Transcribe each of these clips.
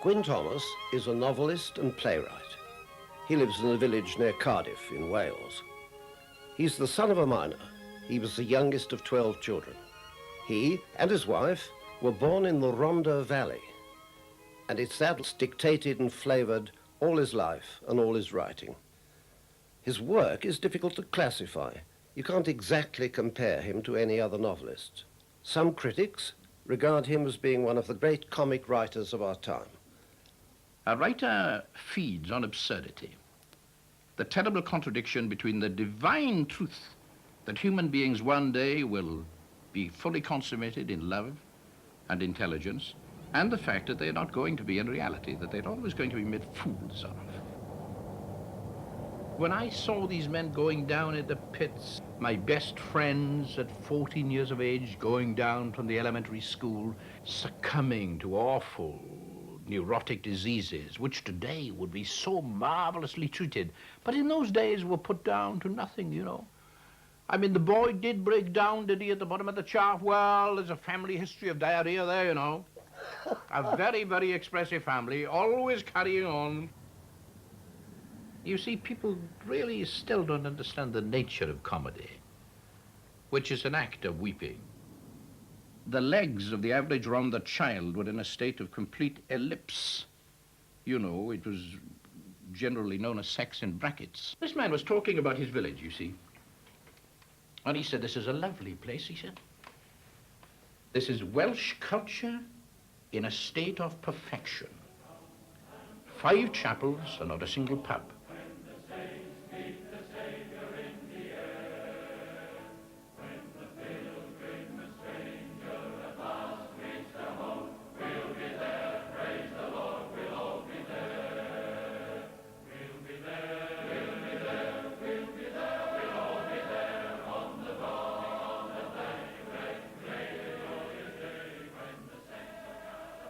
Gwyn Thomas is a novelist and playwright. He lives in a village near Cardiff in Wales. He's the son of a miner. He was the youngest of 12 children. He and his wife were born in the Rhondda Valley, and it's that that's dictated and flavoured all his life and all his writing. His work is difficult to classify. You can't exactly compare him to any other novelist. Some critics regard him as being one of the great comic writers of our time. A writer feeds on absurdity, the terrible contradiction between the divine truth that human beings one day will be fully consummated in love and intelligence, and the fact that they're not going to be in reality, that they're always going to be made fools of. When I saw these men going down in the pits, my best friends at 14 years of age going down from the elementary school, succumbing to awful neurotic diseases, which today would be so marvelously treated, but in those days were put down to nothing, you know. I mean, the boy did break down, did he, at the bottom of the chart? Well, there's a family history of diarrhea there, you know. A very, very expressive family, always carrying on. You see, people really still don't understand the nature of comedy, which is an act of weeping. The legs of the average Rhondda child were in a state of complete ellipse. You know, it was generally known as sex in brackets. This man was talking about his village, you see. And he said, this is a lovely place, he said. This is Welsh culture in a state of perfection. 5 chapels and not a single pub.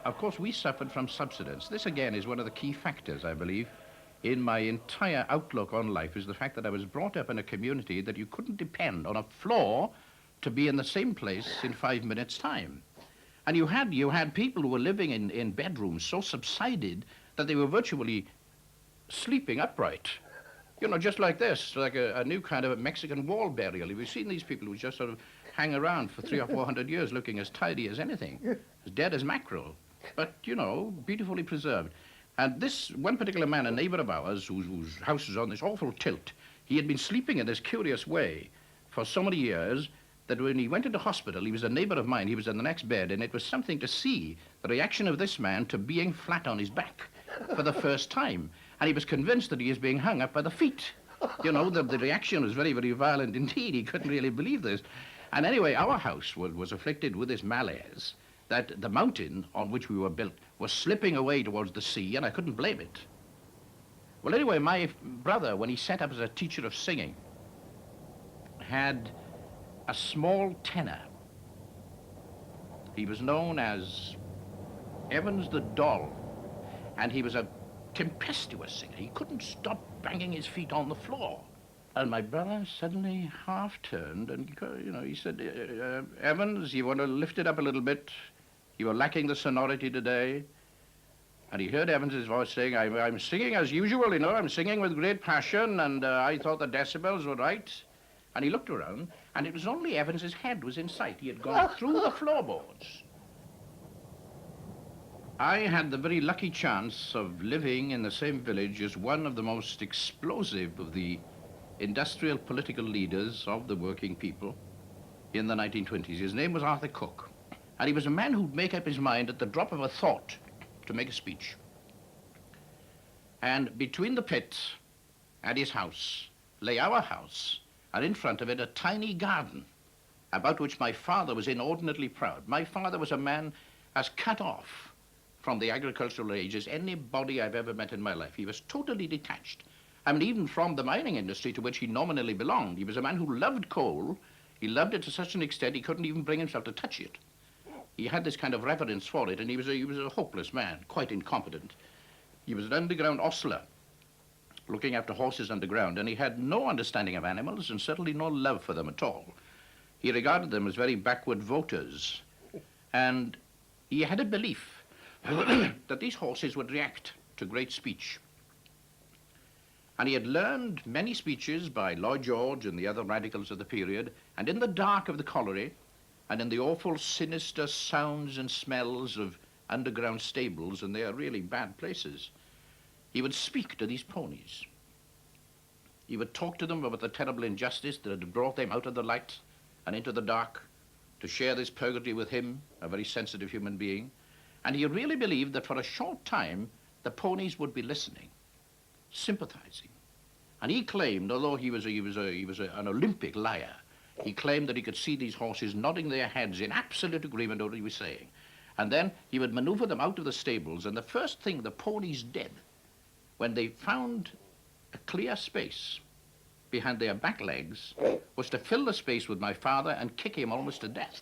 Of course, we suffered from subsidence. This, again, is one of the key factors, I believe, in my entire outlook on life, is the fact that I was brought up in a community that you couldn't depend on a floor to be in the same place in 5 minutes' time. And you had people who were living in bedrooms so subsided that they were virtually sleeping upright. You know, just like this, like a new kind of a Mexican wall burial. We've seen these people who just sort of hang around for 300 or 400 years looking as tidy as anything, as dead as mackerel. But, you know, beautifully preserved. And this one particular man, a neighbor of ours, whose house was on this awful tilt, he had been sleeping in this curious way for so many years that when he went into hospital, he was a neighbor of mine, he was in the next bed, and it was something to see the reaction of this man to being flat on his back for the first time. And he was convinced that he was being hung up by the feet. You know, the reaction was very, very violent indeed. He couldn't really believe this. And anyway, our house was afflicted with this malaise, that the mountain on which we were built was slipping away towards the sea, and I couldn't blame it. Well, anyway, my brother, when he set up as a teacher of singing, had a small tenor. He was known as Evans the Doll, and he was a tempestuous singer. He couldn't stop banging his feet on the floor. And my brother suddenly half turned and, you know, he said, Evans, you want to lift it up a little bit? You are lacking the sonority today. And he heard Evans's voice saying, I'm singing as usual, you know, I'm singing with great passion, and I thought the decibels were right. And he looked around, and it was only Evans's head was in sight. He had gone through the floorboards. I had the very lucky chance of living in the same village as one of the most explosive of the industrial political leaders of the working people in the 1920s. His name was Arthur Cook. And he was a man who'd make up his mind at the drop of a thought to make a speech. And between the pit and his house lay our house, and in front of it a tiny garden about which my father was inordinately proud. My father was a man as cut off from the agricultural age as anybody I've ever met in my life. He was totally detached. I mean, even from the mining industry to which he nominally belonged. He was a man who loved coal. He loved it to such an extent he couldn't even bring himself to touch it. He had this kind of reverence for it, and he was a hopeless man, quite incompetent. He was an underground ostler, looking after horses underground, and he had no understanding of animals and certainly no love for them at all. He regarded them as very backward voters, and he had a belief that these horses would react to great speech. And he had learned many speeches by Lloyd George and the other radicals of the period, and in the dark of the colliery, and in the awful sinister sounds and smells of underground stables, and they are really bad places, he would speak to these ponies. He would talk to them about the terrible injustice that had brought them out of the light and into the dark to share this purgatory with him, a very sensitive human being. And he really believed that for a short time, the ponies would be listening, sympathizing. And he claimed, although he was an Olympic liar, he claimed that he could see these horses nodding their heads in absolute agreement with what he was saying. And then he would maneuver them out of the stables, and the first thing the ponies did, when they found a clear space behind their back legs, was to fill the space with my father and kick him almost to death.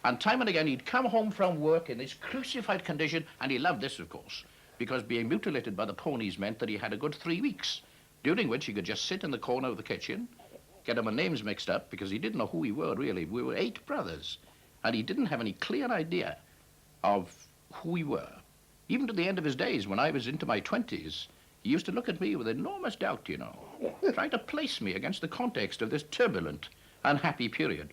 And time and again, he'd come home from work in this crucified condition, and he loved this, of course, because being mutilated by the ponies meant that he had a good 3 weeks, during which he could just sit in the corner of the kitchen, get our names mixed up, because he didn't know who we were, really. We were 8 brothers, and he didn't have any clear idea of who we were. Even to the end of his days, when I was into my 20s, he used to look at me with enormous doubt, you know, trying to place me against the context of this turbulent, unhappy period.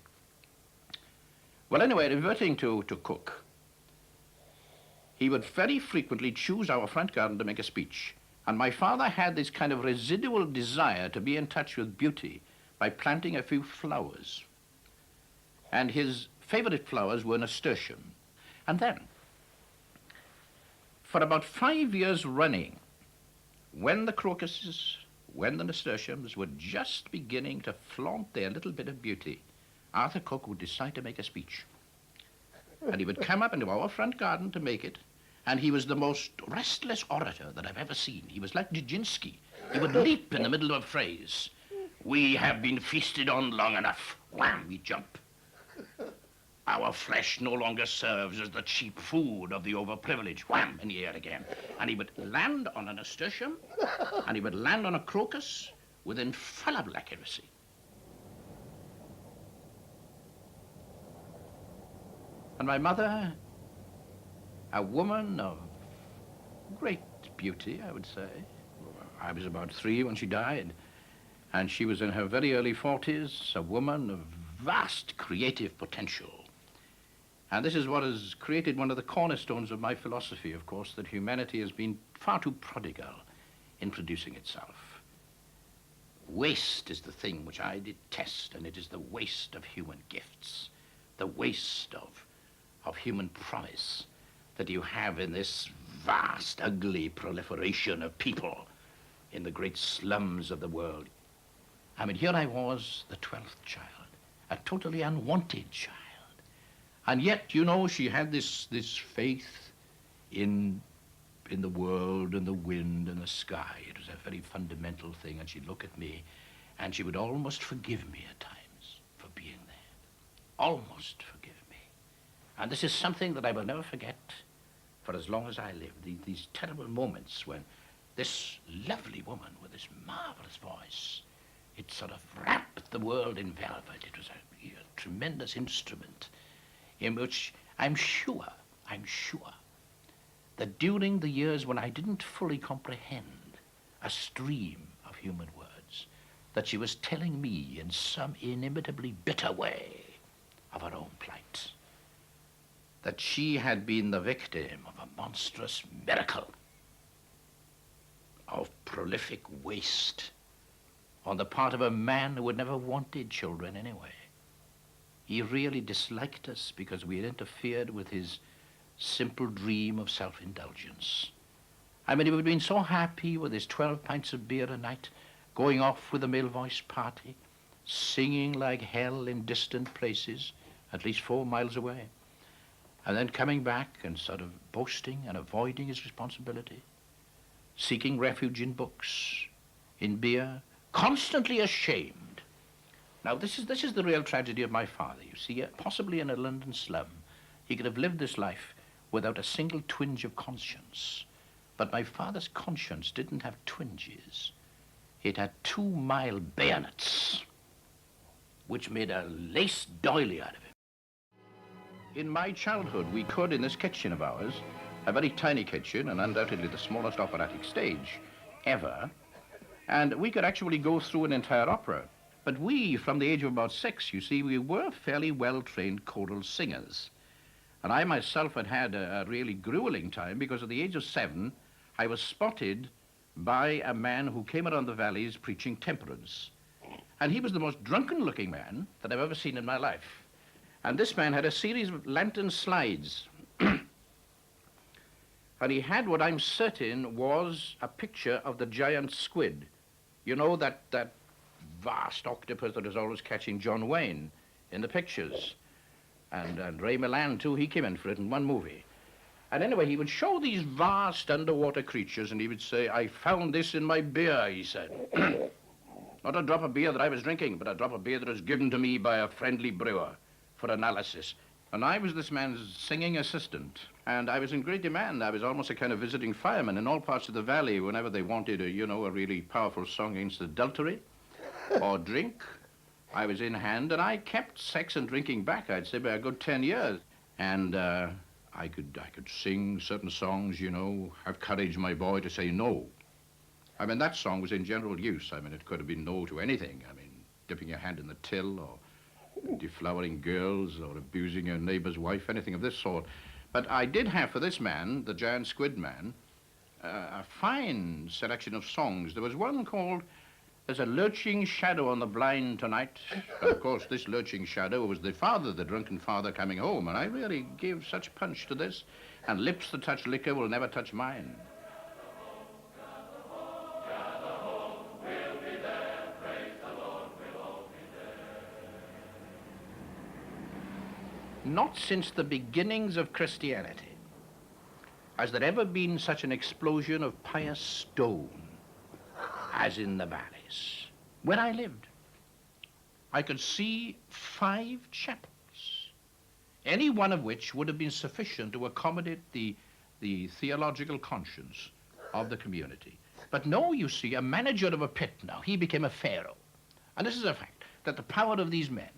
Well, anyway, reverting to Cook, he would very frequently choose our front garden to make a speech. And my father had this kind of residual desire to be in touch with beauty by planting a few flowers. And his favorite flowers were nasturtium. And then, for about 5 years running, when the crocuses, when the nasturtiums were just beginning to flaunt their little bit of beauty, Arthur Cook would decide to make a speech. And he would come up into our front garden to make it, and he was the most restless orator that I've ever seen. He was like Nijinsky. He would leap in the middle of a phrase. We have been feasted on long enough. Wham, we jump. Our flesh no longer serves as the cheap food of the overprivileged. Wham, in the air again. And he would land on a nasturtium, and he would land on a crocus with infallible accuracy. And my mother, a woman of great beauty, I would say. I was about 3 when she died, and she was in her very early 40s, a woman of vast creative potential. And this is what has created one of the cornerstones of my philosophy, of course, that humanity has been far too prodigal in producing itself. Waste is the thing which I detest, and it is the waste of human gifts, the waste of human promise that you have in this vast, ugly proliferation of people in the great slums of the world. I mean, here I was, the 12th child, a totally unwanted child. And yet, you know, she had this faith in the world and the wind and the sky. It was a very fundamental thing, and she'd look at me, and she would almost forgive me at times for being there. Almost forgive me. And this is something that I will never forget for as long as I live. These terrible moments when this lovely woman with this marvelous voice, it sort of wrapped the world in velvet. It was a tremendous instrument in which I'm sure that during the years when I didn't fully comprehend a stream of human words, that she was telling me in some inimitably bitter way of her own plight, that she had been the victim of a monstrous miracle of prolific waste on the part of a man who had never wanted children anyway. He really disliked us because we had interfered with his simple dream of self-indulgence. I mean, he would have been so happy with his 12 pints of beer a night, going off with a male voice party, singing like hell in distant places, at least 4 miles away, and then coming back and sort of boasting and avoiding his responsibility, seeking refuge in books, in beer, constantly ashamed. Now, this is the real tragedy of my father. You see, possibly in a London slum, he could have lived this life without a single twinge of conscience. But my father's conscience didn't have twinges. It had 2 mild bayonets, which made a lace doily out of him. In my childhood, we could, in this kitchen of ours, a very tiny kitchen, and undoubtedly the smallest operatic stage ever. And we could actually go through an entire opera. But we, from the age of about 6, you see, we were fairly well-trained choral singers. And I myself had had a really grueling time because at the age of 7, I was spotted by a man who came around the valleys preaching temperance. And he was the most drunken-looking man that I've ever seen in my life. And this man had a series of lantern slides. And he had what I'm certain was a picture of the giant squid. You know, that vast octopus that is always catching John Wayne in the pictures. And Ray Milland, too, he came in for it in one movie. And anyway, he would show these vast underwater creatures, and he would say, "I found this in my beer," he said. Not a drop of beer that I was drinking, but a drop of beer that was given to me by a friendly brewer for analysis. And I was this man's singing assistant, and I was in great demand. I was almost a kind of visiting fireman in all parts of the valley whenever they wanted a really powerful song against adultery or drink. I was in hand, and I kept sex and drinking back, I'd say, by a good 10 years. And I could sing certain songs, "Have courage, my boy, to say no." I mean, that song was in general use. I mean, it could have been no to anything. I mean, dipping your hand in the till or deflowering girls or abusing your neighbor's wife, anything of this sort. But I did have for this man, the giant squid man, a fine selection of songs. There was one called "There's a Lurching Shadow on the Blind Tonight." And of course, this lurching shadow was the father, the drunken father, coming home. And I really gave such punch to this. And "Lips that touch liquor will never touch mine." Not since the beginnings of Christianity has there ever been such an explosion of pious stone as in the valleys. Where I lived, I could see 5 chapels, any one of which would have been sufficient to accommodate the theological conscience of the community. But no, you see, a manager of a pit now, he became a pharaoh. And this is a fact, that the power of these men,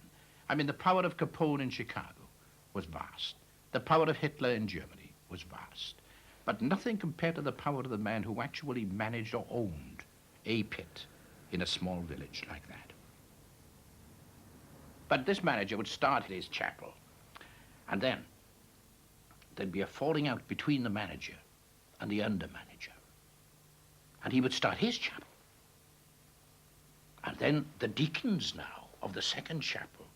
I mean, the power of Capone in Chicago was vast. The power of Hitler in Germany was vast. But nothing compared to the power of the man who actually managed or owned a pit in a small village like that. But this manager would start his chapel, and then there'd be a falling out between the manager and the under-manager. And he would start his chapel. And then the deacons now of the second chapel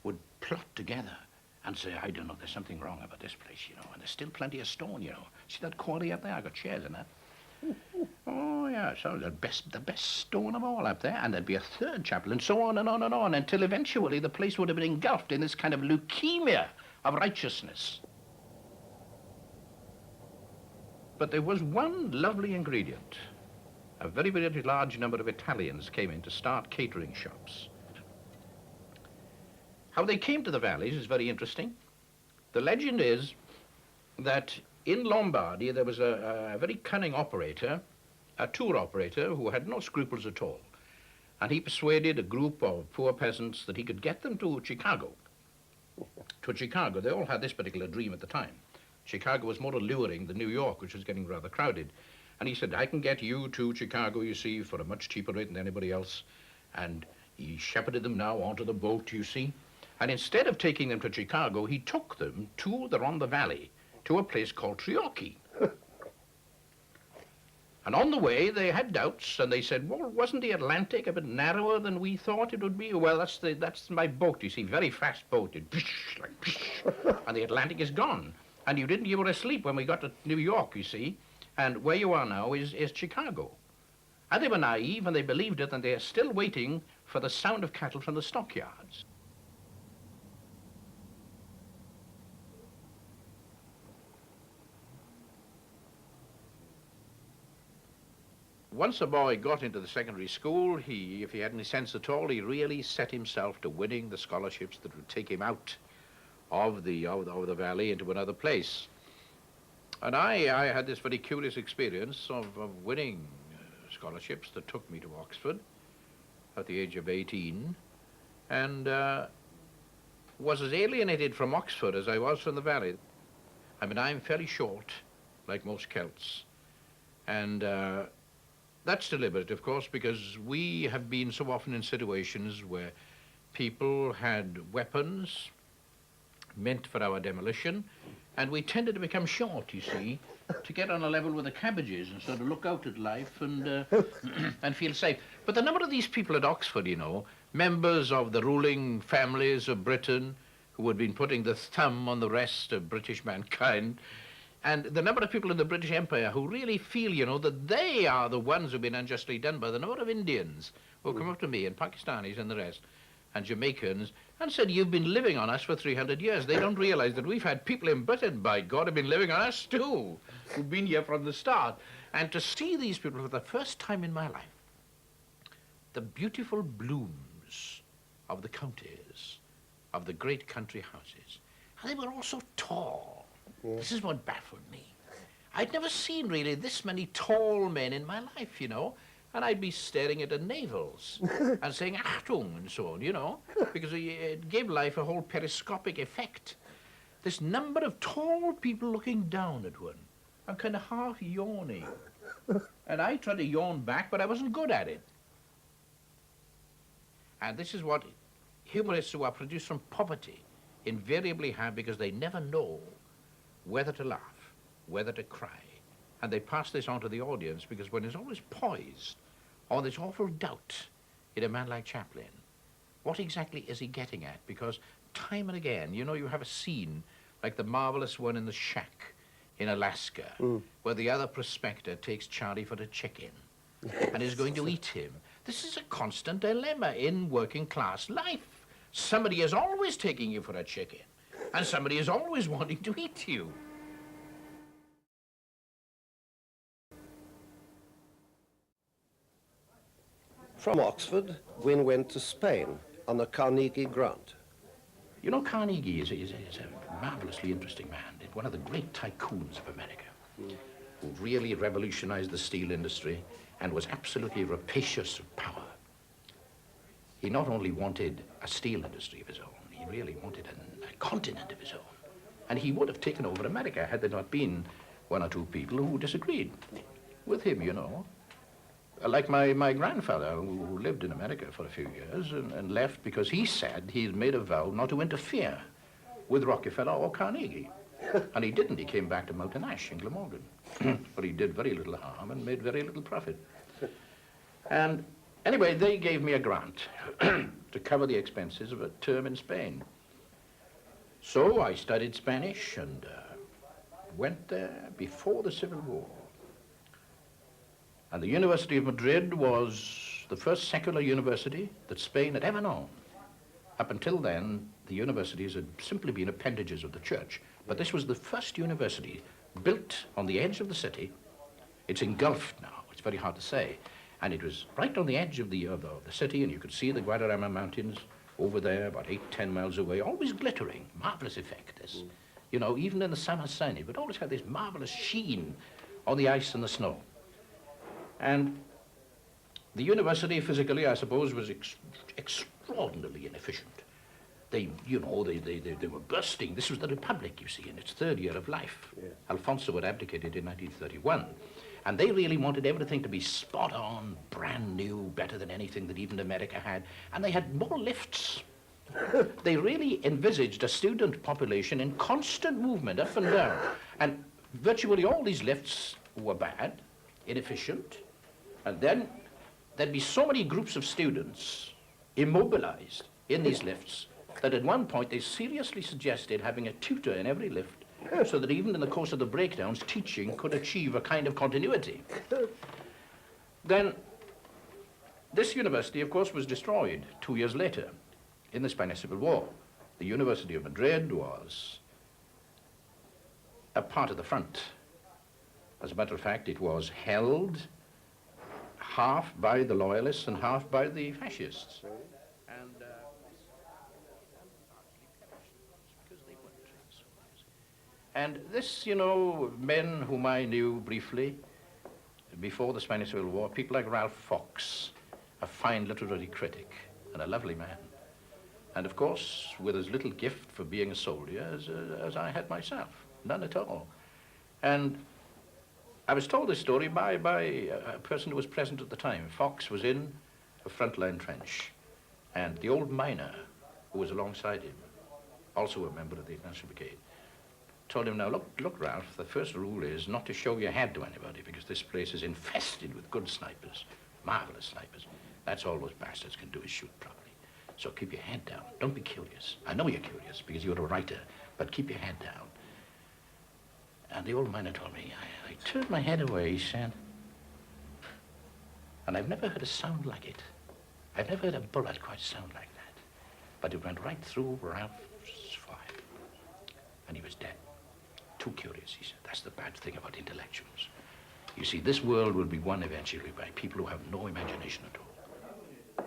would plot together and say, "I don't know, there's something wrong about this place, and there's still plenty of stone, See that quarry up there? I got chairs in that." Oh, yeah, so the best stone of all up there, and there'd be a third chapel, and so on and on and on, until eventually the place would have been engulfed in this kind of leukemia of righteousness. But there was one lovely ingredient. A very, very large number of Italians came in to start catering shops. How they came to the valleys is very interesting. The legend is that in Lombardy there was a very cunning operator, a tour operator, who had no scruples at all. And he persuaded a group of poor peasants that he could get them to Chicago. To Chicago. They all had this particular dream at the time. Chicago was more alluring than New York, which was getting rather crowded. And he said, "I can get you to Chicago, you see, for a much cheaper rate than anybody else." And he shepherded them now onto the boat, you see. And instead of taking them to Chicago, he took them to the Rhondda Valley, to a place called Treorchy. And on the way, they had doubts, and they said, "Well, wasn't the Atlantic a bit narrower than we thought it would be?" "Well, that's my boat, you see, very fast boat. It and the Atlantic is gone. And you were asleep when we got to New York, you see, and where you are now is Chicago." And they were naive, and they believed it, and they are still waiting for the sound of cattle from the stockyards. Once a boy got into the secondary school, if he had any sense at all, he really set himself to winning the scholarships that would take him out of the valley into another place. And I had this very curious experience of winning scholarships that took me to Oxford at the age of 18, and was as alienated from Oxford as I was from the valley. I mean, I'm fairly short, like most Celts. And that's deliberate, of course, because we have been so often in situations where people had weapons meant for our demolition, and we tended to become short, you see, to get on a level with the cabbages and sort of look out at life and, and feel safe. But the number of these people at Oxford, you know, members of the ruling families of Britain who had been putting the thumb on the rest of British mankind, and the number of people in the British Empire who really feel, you know, that they are the ones who've been unjustly done by the number of Indians who come up to me and Pakistanis and the rest, and Jamaicans, and said, you've been living on us for 300 years. They don't realize that we've had people in Britain, by God, who've been living on us too, who've been here from the start. And to see these people for the first time in my life, the beautiful blooms of the counties, of the great country houses, and they were all so tall. Yeah. This is what baffled me. I'd never seen really this many tall men in my life, you know. And I'd be staring at the navels and saying Achtung and so on, you know, because it gave life a whole periscopic effect. This number of tall people looking down at one. I'm kind of half yawning. And I tried to yawn back, but I wasn't good at it. And this is what humorists who are produced from poverty invariably have, because they never know whether to laugh, whether to cry. And they pass this on to the audience because when there's always poised or this awful doubt in a man like Chaplin, what exactly is he getting at? Because time and again, you know, you have a scene like the marvelous one in the shack in Alaska, where the other prospector takes Charlie for a chicken and is going to eat him. This is a constant dilemma in working class life. Somebody is always taking you for a chicken, and somebody is always wanting to eat you. From Oxford, Gwyn went to Spain on the Carnegie grant. You know, Carnegie is a marvelously interesting man, one of the great tycoons of America, who really revolutionized the steel industry and was absolutely rapacious of power. He not only wanted a steel industry of his own, he really wanted a continent of his own. And he would have taken over America had there not been one or two people who disagreed with him, you know. Like my grandfather, who lived in America for a few years and left because he said he had made a vow not to interfere with Rockefeller or Carnegie. And he didn't. He came back to Moulton Ash in Glamorgan. But he did very little harm and made very little profit. And anyway, they gave me a grant to cover the expenses of a term in Spain. So I studied Spanish and went there before the Civil War. And the University of Madrid was the first secular university that Spain had ever known. Up until then, the universities had simply been appendages of the church. But this was the first university built on the edge of the city. It's engulfed now, it's very hard to say. And it was right on the edge of the city, and you could see the Guadarrama Mountains over there, about 8-10 miles away, always glittering. Marvelous effect, this. You know, even in the summer sun, it would always have this marvelous sheen on the ice and the snow. And the university physically, I suppose, was extraordinarily inefficient. They were bursting. This was the Republic, you see, in its third year of life. Yeah. Alfonso had abdicated in 1931. And they really wanted everything to be spot on, brand new, better than anything that even America had. And they had more lifts. They really envisaged a student population in constant movement up and down. And virtually all these lifts were bad, inefficient. And then there'd be so many groups of students immobilized in these lifts that at one point they seriously suggested having a tutor in every lift so that even in the course of the breakdowns, teaching could achieve a kind of continuity. Then this university, of course, was destroyed 2 years later in the Spanish Civil War. The University of Madrid was a part of the front. As a matter of fact, it was held half by the loyalists and half by the fascists. And this, you know, men whom I knew briefly before the Spanish Civil War, people like Ralph Fox, a fine literary critic and a lovely man. And of course, with as little gift for being a soldier as I had myself, none at all. And I was told this story by a person who was present at the time. Fox was in a frontline trench, and the old miner who was alongside him, also a member of the National Brigade, told him, now, look, Ralph, the first rule is not to show your head to anybody, because this place is infested with good snipers, marvelous snipers. That's all those bastards can do is shoot properly. So keep your head down. Don't be curious. I know you're curious, because you're a writer, but keep your head down. And the old miner told me, I turned my head away, he said, and I've never heard a sound like it. I've never heard a bullet quite sound like that. But it went right through Ralph's forehead, and he was dead. Too curious, he said. That's the bad thing about intellectuals. You see, this world will be won eventually by people who have no imagination at all.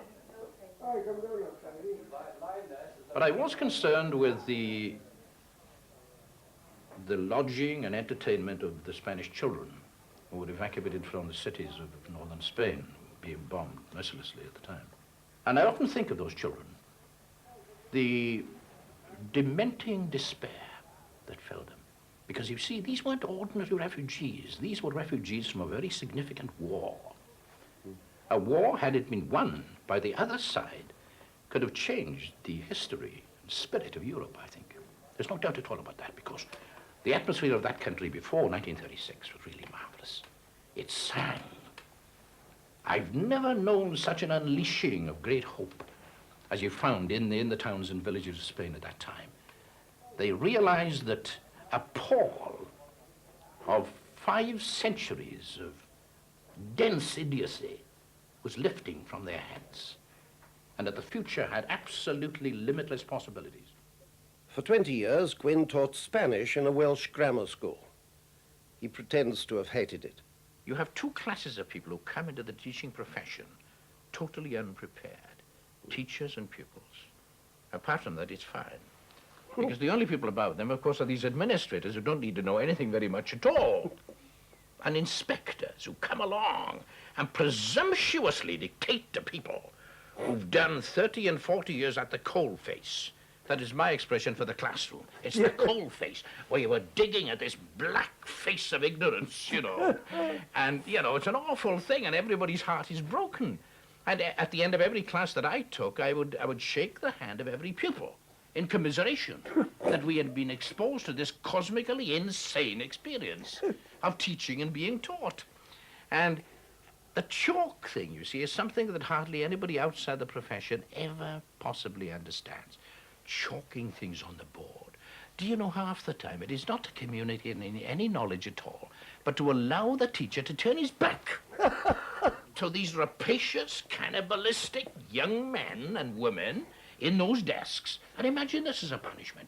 But I was concerned with the lodging and entertainment of the Spanish children who were evacuated from the cities of northern Spain, being bombed mercilessly at the time. And I often think of those children, the dementing despair that filled them. Because you see, these weren't ordinary refugees. These were refugees from a very significant war. A war, had it been won by the other side, could have changed the history and spirit of Europe, I think. There's no doubt at all about that, because the atmosphere of that country before 1936 was really marvelous. It sang. I've never known such an unleashing of great hope as you found in the towns and villages of Spain at that time. They realized that a pall of 5 centuries of dense idiocy was lifting from their heads, and that the future had absolutely limitless possibilities. For 20 years, Gwyn taught Spanish in a Welsh grammar school. He pretends to have hated it. You have 2 classes of people who come into the teaching profession totally unprepared, teachers and pupils. Apart from that, it's fine. Because the only people about them, of course, are these administrators who don't need to know anything very much at all. And inspectors who come along and presumptuously dictate to people who've done 30 and 40 years at the coal face. That is my expression for the classroom. It's the coal face, where you were digging at this black face of ignorance, you know. And, you know, it's an awful thing, and everybody's heart is broken. And at the end of every class that I took, I would shake the hand of every pupil in commiseration that we had been exposed to this cosmically insane experience of teaching and being taught. And the chalk thing, you see, is something that hardly anybody outside the profession ever possibly understands. Chalking things on the board. Do you know, half the time it is not to communicate any knowledge at all, but to allow the teacher to turn his back to these rapacious, cannibalistic young men and women in those desks, and imagine this as a punishment.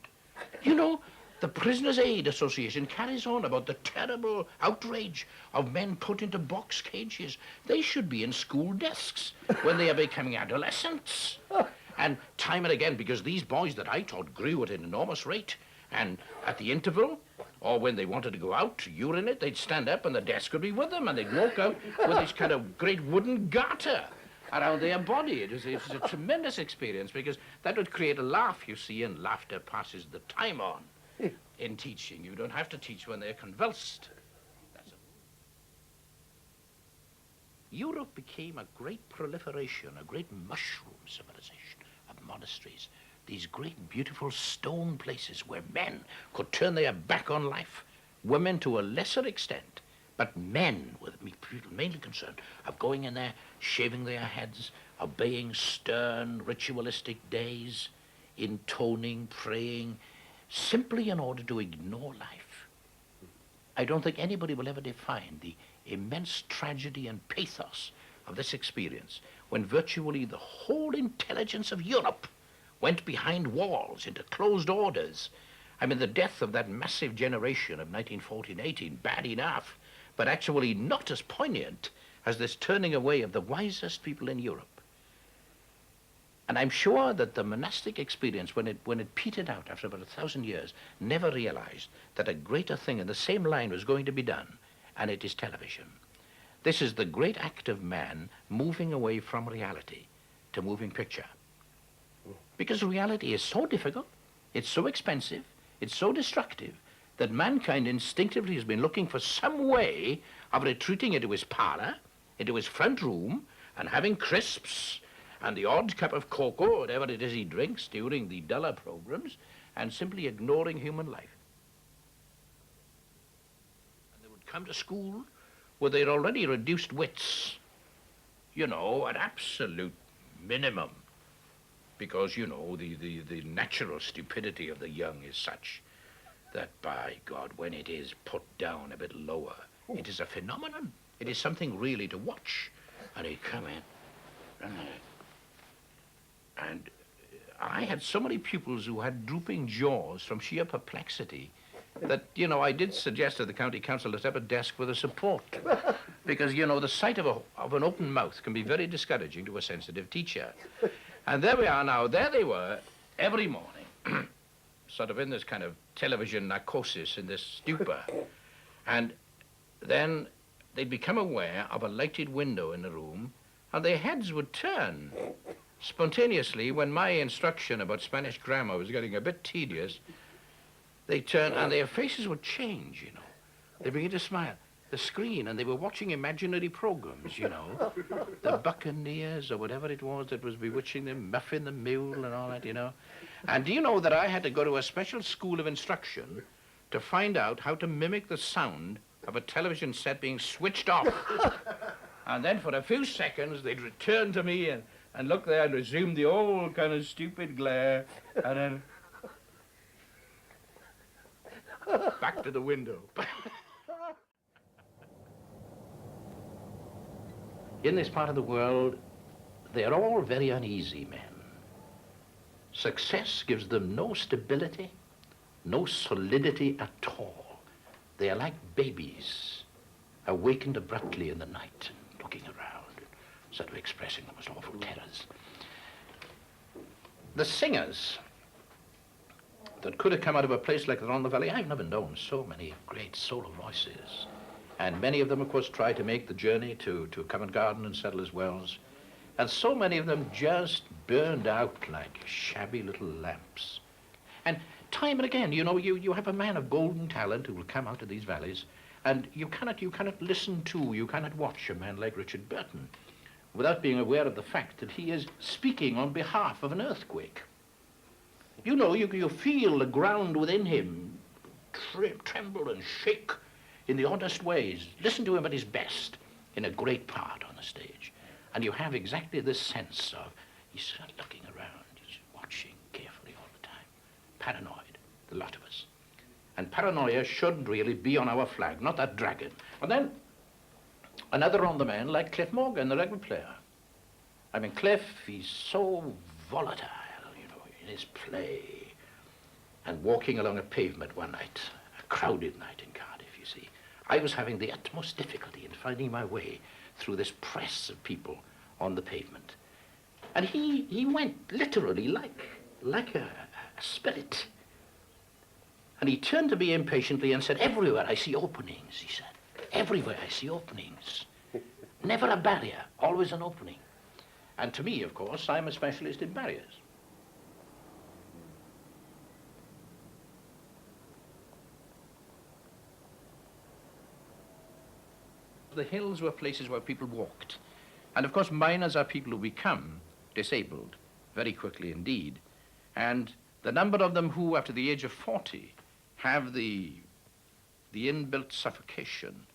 You know, the Prisoners' Aid Association carries on about the terrible outrage of men put into box cages. They should be in school desks when they are becoming adolescents. And time and again, because these boys that I taught grew at an enormous rate, and at the interval, or when they wanted to go out to urinate, they'd stand up and the desk would be with them, and they'd walk out with this kind of great wooden garter around their body. It was a tremendous experience, because that would create a laugh, you see, and laughter passes the time on in teaching. You don't have to teach when they're convulsed. Europe became a great proliferation, a great mushroom civilization of monasteries, these great beautiful stone places where men could turn their back on life, women to a lesser extent, but men were mainly concerned of going in there, shaving their heads, obeying stern ritualistic days, intoning, praying, simply in order to ignore life. I don't think anybody will ever define the immense tragedy and pathos of this experience, when virtually the whole intelligence of Europe went behind walls into closed orders. I mean, the death of that massive generation of 1914-18, bad enough, but actually not as poignant as this turning away of the wisest people in Europe. And I'm sure that the monastic experience, when it petered out after about 1,000 years, never realized that a greater thing in the same line was going to be done, and it is television. This is the great act of man moving away from reality to moving picture. Because reality is so difficult, it's so expensive, it's so destructive, that mankind instinctively has been looking for some way of retreating into his parlour, into his front room, and having crisps and the odd cup of cocoa, whatever it is he drinks during the duller programs, and simply ignoring human life. And they would come to school with their already reduced wits, you know, an absolute minimum, because, you know, the natural stupidity of the young is such that, by God, when it is put down a bit lower, it is a phenomenon. It is something really to watch. And he'd come in, and I had so many pupils who had drooping jaws from sheer perplexity that, you know, I did suggest to the county council to set up a desk with a support. Because, you know, the sight of an open mouth can be very discouraging to a sensitive teacher. And there we are now. There they were every morning, sort of in this kind of television narcosis, in this stupor. And then they'd become aware of a lighted window in the room, and their heads would turn spontaneously when my instruction about Spanish grammar was getting a bit tedious. They'd turn, and their faces would change, you know. They'd begin to smile. The screen, and they were watching imaginary programs, you know. The Buccaneers, or whatever it was that was bewitching them, Muffin the Mule and all that, you know. And do you know that I had to go to a special school of instruction to find out how to mimic the sound of a television set being switched off? And then for a few seconds, they'd return to me and look there and resume the old kind of stupid glare, and then back to the window. In this part of the world, they are all very uneasy men. Success gives them no stability, no solidity at all. They are like babies, awakened abruptly in the night, and looking around, and sort of expressing the most awful terrors. The singers that could have come out of a place like the Rhondda Valley, I've never known so many great solo voices. And many of them, of course, try to make the journey to Covent Garden and settle as Wells. And so many of them just burned out like shabby little lamps. And time and again, you know, you have a man of golden talent who will come out of these valleys, and you cannot listen to, you cannot watch a man like Richard Burton without being aware of the fact that he is speaking on behalf of an earthquake. You know, you feel the ground within him tremble and shake in the oddest ways. Listen to him at his best in a great part on the stage. And you have exactly this sense of, he's looking around, he's watching carefully all the time. Paranoid, the lot of us. And paranoia should really be on our flag, not that dragon. And then another on the man like Cliff Morgan, the record player. I mean, Cliff, he's so volatile, you know, in his play. And walking along a pavement one night, a crowded night in Cardiff, you see, I was having the utmost difficulty in finding my way through this press of people on the pavement. And he went literally like a spirit. And he turned to me impatiently and said, "Everywhere I see openings," he said. "Everywhere I see openings. Never a barrier, always an opening." And to me, of course, I'm a specialist in barriers. The hills were places where people walked. And of course, miners are people who become disabled very quickly indeed. And the number of them who, after the age of 40, have the inbuilt suffocation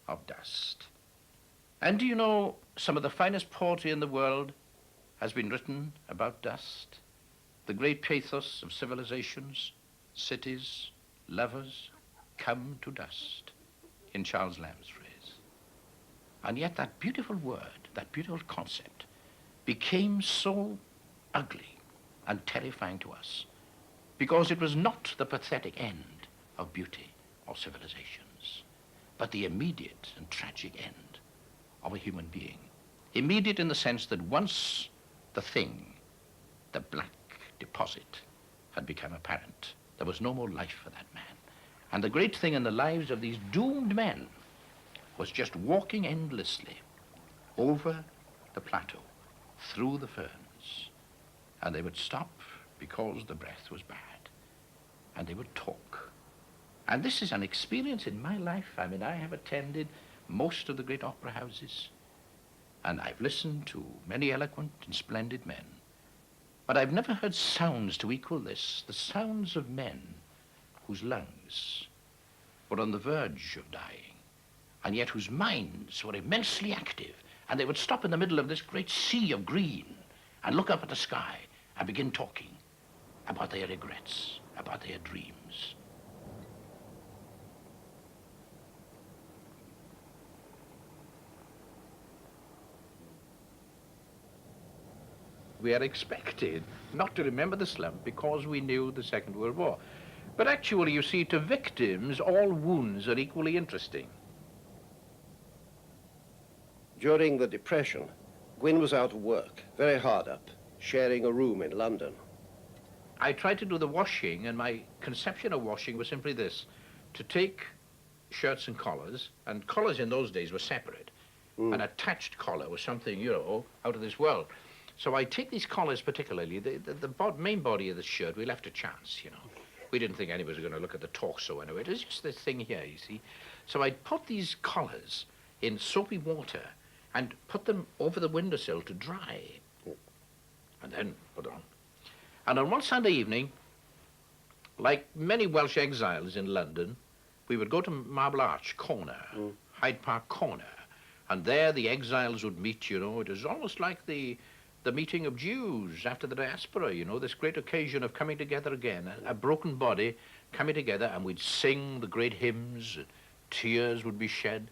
of dust. And do you know, some of the finest poetry in the world has been written about dust? The great pathos of civilizations, cities, lovers, come to dust, in Charles Lamb's phrase. And yet that beautiful word, that beautiful concept, became so ugly and terrifying to us because it was not the pathetic end of beauty or civilizations, but the immediate and tragic end of a human being. Immediate in the sense that once the thing, the black deposit, had become apparent, there was no more life for that man. And the great thing in the lives of these doomed men was just walking endlessly over the plateau, through the ferns. And they would stop because the breath was bad. And they would talk. And this is an experience in my life. I mean, I have attended most of the great opera houses, and I've listened to many eloquent and splendid men. But I've never heard sounds to equal this, the sounds of men whose lungs were on the verge of dying, and yet whose minds were immensely active, and they would stop in the middle of this great sea of green and look up at the sky and begin talking about their regrets, about their dreams. We are expected not to remember the slump because we knew the Second World War. But actually, you see, to victims, all wounds are equally interesting. During the Depression, Gwyn was out of work, very hard up, sharing a room in London. I tried to do the washing, and my conception of washing was simply this: to take shirts and collars in those days were separate. An attached collar was something, you know, out of this world. So I take these collars particularly, the main body of the shirt, we left a chance, you know. We didn't think anybody was going to look at the torso anyway. It was just this thing here, you see. So I put these collars in soapy water and put them over the windowsill to dry. And then put on. And on one Sunday evening, like many Welsh exiles in London, we would go to Marble Arch Corner, Hyde Park Corner, and there the exiles would meet, you know. It was almost like the meeting of Jews after the diaspora, you know, this great occasion of coming together again, a broken body coming together, and we'd sing the great hymns, and tears would be shed,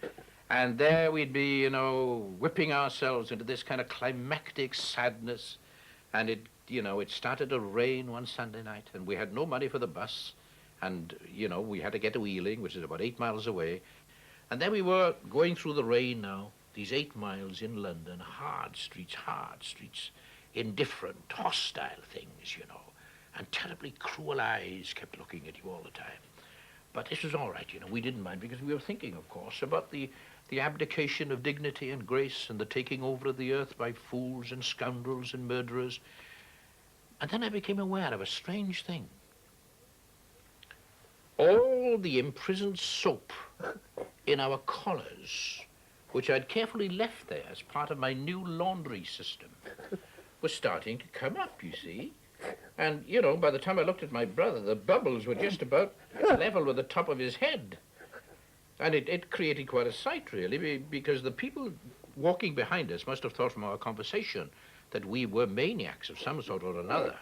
and there we'd be, you know, whipping ourselves into this kind of climactic sadness. And it, you know, it started to rain one Sunday night, and we had no money for the bus, and, you know, we had to get to Ealing, which is about 8 miles away, and there we were going through the rain now, these 8 miles in London, hard streets, indifferent, hostile things, you know, and terribly cruel eyes kept looking at you all the time. But this was all right, you know, we didn't mind, because we were thinking, of course, about the abdication of dignity and grace and the taking over of the earth by fools and scoundrels and murderers. And then I became aware of a strange thing. All the imprisoned soap in our collars, which I'd carefully left there as part of my new laundry system, was starting to come up, you see. And, you know, by the time I looked at my brother, the bubbles were just about level with the top of his head. And it created quite a sight, really, because the people walking behind us must have thought from our conversation that we were maniacs of some sort or another.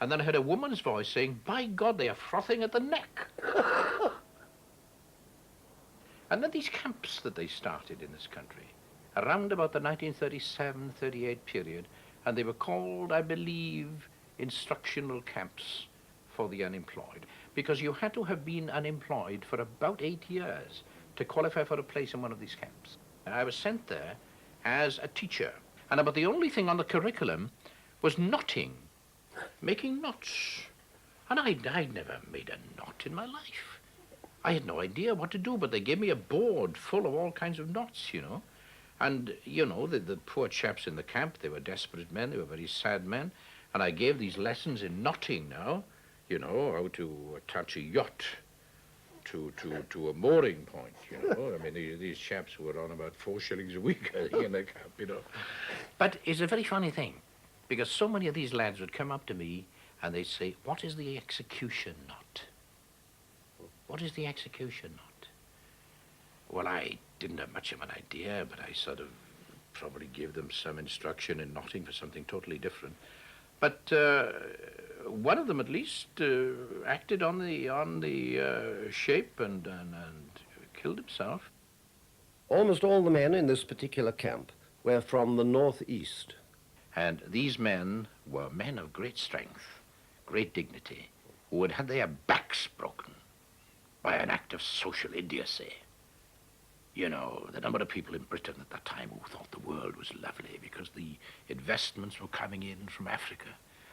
And then I heard a woman's voice saying, "By God, they are frothing at the neck." And then these camps that they started in this country, around about the 1937-38 period, and they were called, I believe, instructional camps for the unemployed, because you had to have been unemployed for about 8 years to qualify for a place in one of these camps. I was sent there as a teacher, and about the only thing on the curriculum was knotting, making knots. And I'd never made a knot in my life. I had no idea what to do, but they gave me a board full of all kinds of knots, you know. And, you know, the poor chaps in the camp, they were desperate men, they were very sad men, and I gave these lessons in knotting now, you know, how to attach a yacht to a mooring point, you know. I mean, these chaps were on about 4 shillings a week, I think, in the camp, you know. But it's a very funny thing, because so many of these lads would come up to me and they'd say, "What is the execution knot? What is the execution knot?" Well, I didn't have much of an idea, but I sort of probably gave them some instruction in knotting for something totally different. But one of them at least acted on the shape and killed himself. Almost all the men in this particular camp were from the northeast. And these men were men of great strength, great dignity, who had had their backs broken by an act of social idiocy. You know, the number of people in Britain at that time who thought the world was lovely because the investments were coming in from Africa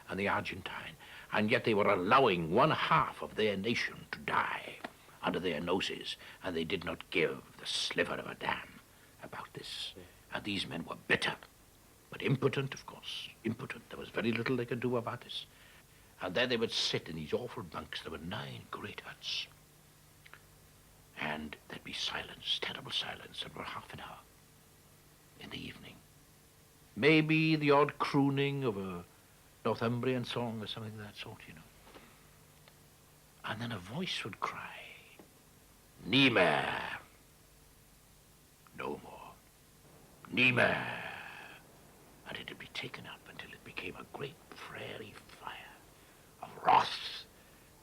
and the Argentine, and yet they were allowing 1/2 of their nation to die under their noses, and they did not give the sliver of a damn about this. And these men were bitter, but impotent, of course, impotent. There was very little they could do about this. And there they would sit in these awful bunks. There were 9 great huts. And there'd be silence, terrible silence, for half an hour in the evening. Maybe the odd crooning of a Northumbrian song or something of that sort, you know. And then a voice would cry, Nime. No more. Nime. And it would be taken up until it became a great prairie fire of wrath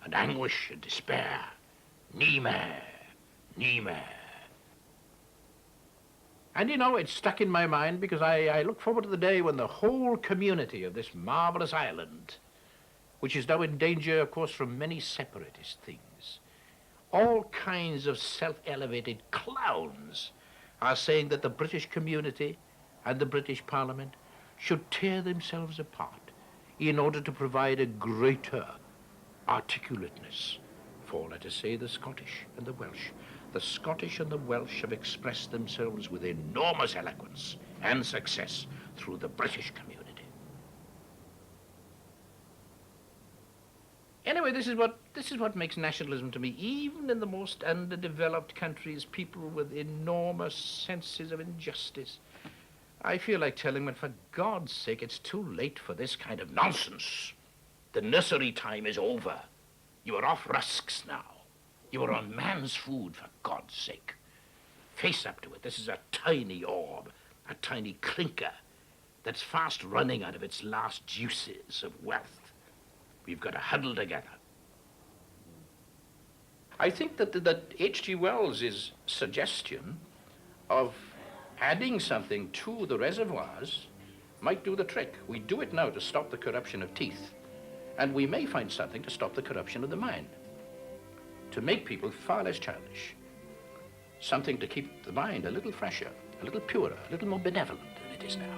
and anguish and despair. Nime. Nime. And, you know, it stuck in my mind because I look forward to the day when the whole community of this marvelous island, which is now in danger, of course, from many separatist things, all kinds of self-elevated clowns are saying that the British community and the British Parliament should tear themselves apart in order to provide a greater articulateness for, let us say, the Scottish and the Welsh. The Scottish and the Welsh have expressed themselves with enormous eloquence and success through the British community. Anyway, this is what makes nationalism to me. Even in the most underdeveloped countries, people with enormous senses of injustice, I feel like telling them, for God's sake, it's too late for this kind of nonsense. The nursery time is over. You are off rusks now. You are on man's food, for God's sake. Face up to it. This is a tiny orb, a tiny clinker that's fast running out of its last juices of wealth. We've got to huddle together. I think that H.G. Wells' suggestion of adding something to the reservoirs might do the trick. We do it now to stop the corruption of teeth, and we may find something to stop the corruption of the mind, to make people far less childish, something to keep the mind a little fresher, a little purer, a little more benevolent than it is now.